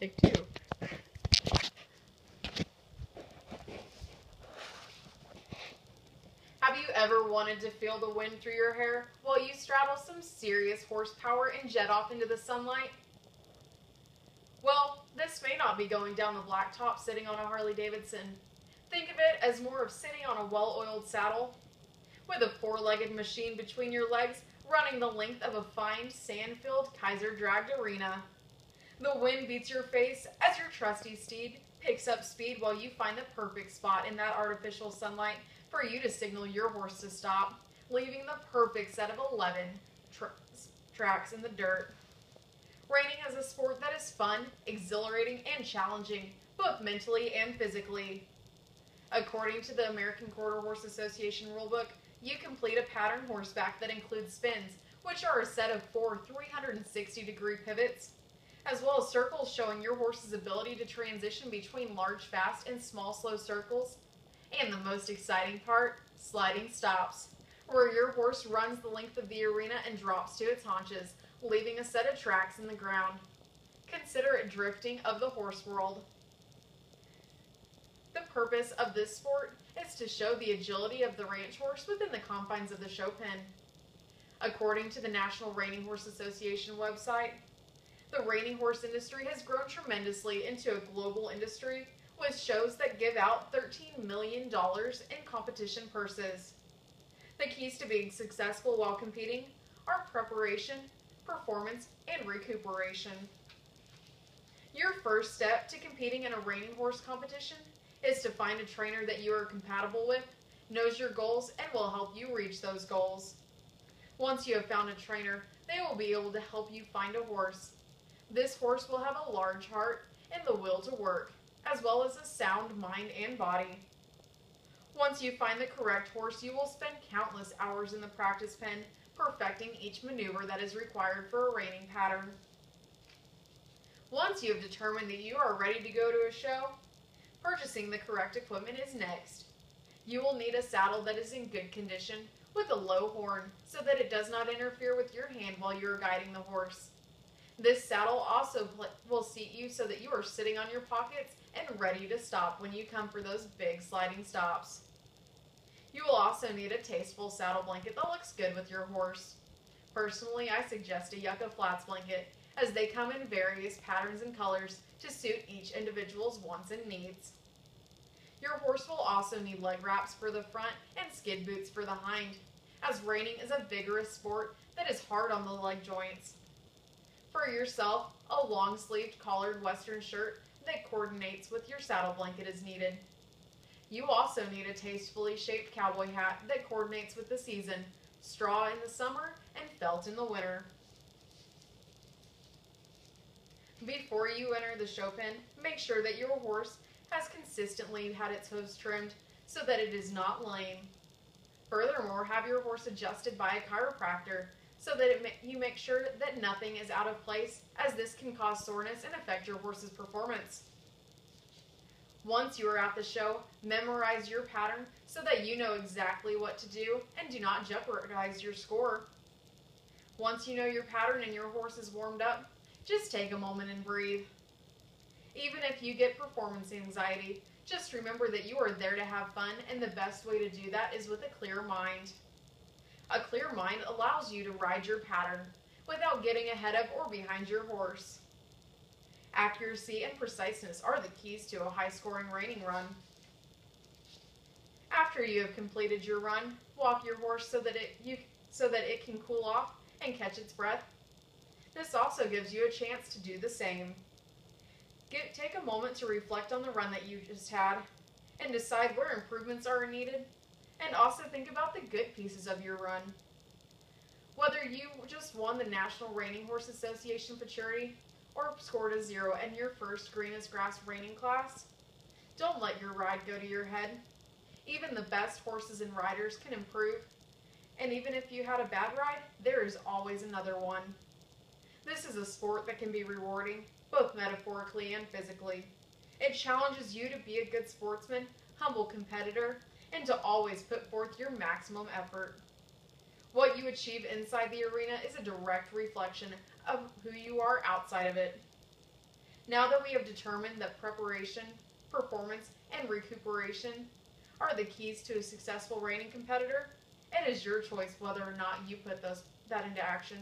Take two. Have you ever wanted to feel the wind through your hair while you straddle some serious horsepower and jet off into the sunlight? Well, this may not be going down the blacktop sitting on a Harley Davidson. Think of it as more of sitting on a well-oiled saddle with a four-legged machine between your legs running the length of a fine sand-filled Kaiser-dragged arena. The wind beats your face as your trusty steed picks up speed while you find the perfect spot in that artificial sunlight for you to signal your horse to stop, leaving the perfect set of 11 tracks in the dirt. Reining is a sport that is fun, exhilarating, and challenging, both mentally and physically. According to the American Quarter Horse Association rulebook, you complete a pattern horseback that includes spins, which are a set of 4 360-degree pivots, as well as circles showing your horse's ability to transition between large fast and small slow circles, and the most exciting part, sliding stops, where your horse runs the length of the arena and drops to its haunches, leaving a set of tracks in the ground. Consider it drifting of the horse world. The purpose of this sport is to show the agility of the ranch horse within the confines of the show pen. According to the National Reining Horse Association website, the reining horse industry has grown tremendously into a global industry with shows that give out $13 million in competition purses. The keys to being successful while competing are preparation, performance, and recuperation. Your first step to competing in a reining horse competition is to find a trainer that you are compatible with, knows your goals, and will help you reach those goals. Once you have found a trainer, they will be able to help you find a horse. This horse will have a large heart and the will to work, as well as a sound mind and body. Once you find the correct horse, you will spend countless hours in the practice pen perfecting each maneuver that is required for a reining pattern. Once you have determined that you are ready to go to a show, purchasing the correct equipment is next. You will need a saddle that is in good condition with a low horn so that it does not interfere with your hand while you are guiding the horse. This saddle also will seat you so that you are sitting on your pockets and ready to stop when you come for those big sliding stops. You will also need a tasteful saddle blanket that looks good with your horse. Personally, I suggest a Yucca Flats blanket, as they come in various patterns and colors to suit each individual's wants and needs. Your horse will also need leg wraps for the front and skid boots for the hind, as reining is a vigorous sport that is hard on the leg joints. For yourself, a long-sleeved collared western shirt that coordinates with your saddle blanket is needed. You also need a tastefully shaped cowboy hat that coordinates with the season, straw in the summer and felt in the winter. Before you enter the show pen, make sure that your horse has consistently had its hooves trimmed so that it is not lame. Furthermore, have your horse adjusted by a chiropractor so that you make sure that nothing is out of place, as this can cause soreness and affect your horse's performance. Once you are at the show, memorize your pattern so that you know exactly what to do and do not jeopardize your score. Once you know your pattern and your horse is warmed up, just take a moment and breathe. Even if you get performance anxiety, just remember that you are there to have fun, and the best way to do that is with a clear mind. A clear mind allows you to ride your pattern without getting ahead of or behind your horse. Accuracy and preciseness are the keys to a high-scoring reining run. After you have completed your run, walk your horse so that it can cool off and catch its breath. This also gives you a chance to do the same. Take a moment to reflect on the run that you just had and decide where improvements are needed, and also think about the good pieces of your run. Whether you just won the National Reining Horse Association Futurity or scored a 0 in your first green as grass reining class, don't let your ride go to your head. Even the best horses and riders can improve, and even if you had a bad ride, there is always another one. This is a sport that can be rewarding, both metaphorically and physically. It challenges you to be a good sportsman, humble competitor, and to always put forth your maximum effort. What you achieve inside the arena is a direct reflection of who you are outside of it. Now that we have determined that preparation, performance, and recuperation are the keys to a successful reining competitor, it is your choice whether or not you put that into action.